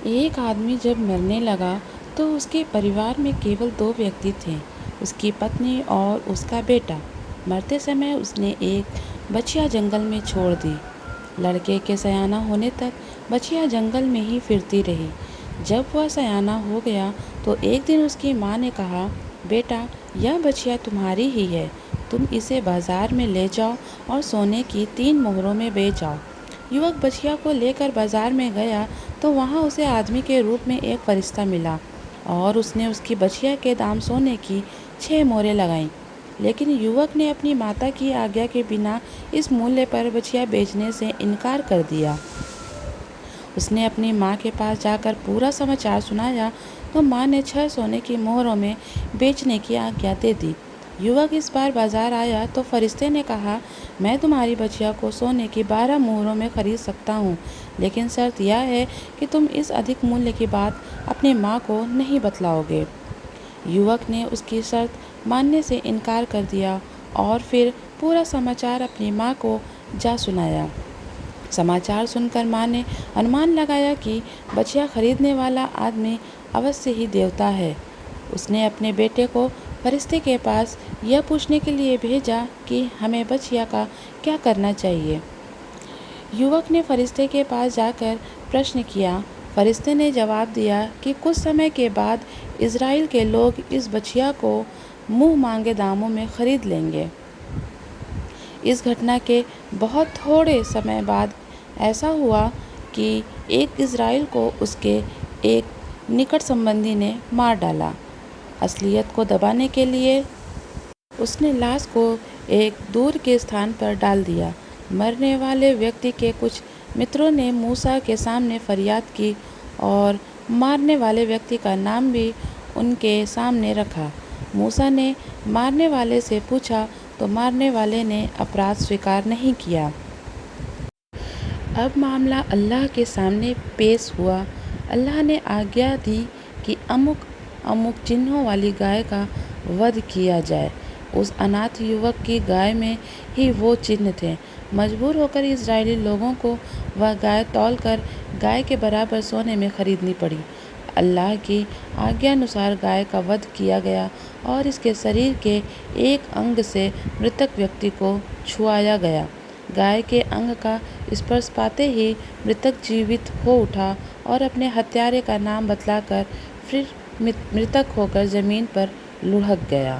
एक आदमी जब मरने लगा तो उसके परिवार में केवल दो व्यक्ति थे, उसकी पत्नी और उसका बेटा। मरते समय उसने एक बछिया जंगल में छोड़ दी। लड़के के सयाना होने तक बछिया जंगल में ही फिरती रही। जब वह सयाना हो गया तो एक दिन उसकी माँ ने कहा, बेटा, यह बछिया तुम्हारी ही है, तुम इसे बाजार में ले जाओ और सोने की 3 मोहरों में बेच आओ। युवक बछिया को लेकर बाजार में गया तो वहाँ उसे आदमी के रूप में एक फरिश्ता मिला और उसने उसकी बछिया के दाम सोने की 6 मोहरें लगाईं। लेकिन युवक ने अपनी माता की आज्ञा के बिना इस मूल्य पर बछिया बेचने से इनकार कर दिया। उसने अपनी माँ के पास जाकर पूरा समाचार सुनाया तो माँ ने 6 सोने की मोहरों में बेचने की आज्ञा दे दी। युवक इस बार बाजार आया तो फरिश्ते ने कहा, मैं तुम्हारी बछिया को सोने की 12 मोहरों में खरीद सकता हूँ, लेकिन शर्त यह है कि तुम इस अधिक मूल्य की बात अपनी माँ को नहीं बतलाओगे। युवक ने उसकी शर्त मानने से इनकार कर दिया और फिर पूरा समाचार अपनी माँ को जा सुनाया। समाचार सुनकर माँ ने अनुमान लगाया कि बछिया खरीदने वाला आदमी अवश्य ही देवता है। उसने अपने बेटे को फरिश्ते के पास यह पूछने के लिए भेजा कि हमें बछिया का क्या करना चाहिए। युवक ने फरिश्ते के पास जाकर प्रश्न किया। फरिश्ते ने जवाब दिया कि कुछ समय के बाद इज़राइल के लोग इस बछिया को मुँह मांगे दामों में खरीद लेंगे। इस घटना के बहुत थोड़े समय बाद ऐसा हुआ कि एक इज़राइल को उसके एक निकट संबंधी ने मार डाला। असलियत को दबाने के लिए उसने लाश को एक दूर के स्थान पर डाल दिया। मरने वाले व्यक्ति के कुछ मित्रों ने मूसा के सामने फरियाद की और मारने वाले व्यक्ति का नाम भी उनके सामने रखा। मूसा ने मारने वाले से पूछा तो मारने वाले ने अपराध स्वीकार नहीं किया। अब मामला अल्लाह के सामने पेश हुआ। अल्लाह ने आज्ञा दी कि अमुक अमुक चिन्हों वाली गाय का वध किया जाए। उस अनाथ युवक की गाय में ही वो चिन्ह थे। मजबूर होकर इजरायली लोगों को वह गाय तौलकर गाय के बराबर सोने में खरीदनी पड़ी। अल्लाह की आज्ञानुसार गाय का वध किया गया और इसके शरीर के एक अंग से मृतक व्यक्ति को छुआया गया। गाय के अंग का स्पर्श पाते ही मृतक जीवित हो उठा और अपने हत्यारे का नाम बतलाकर फिर मृतक होकर जमीन पर लुढ़क गया।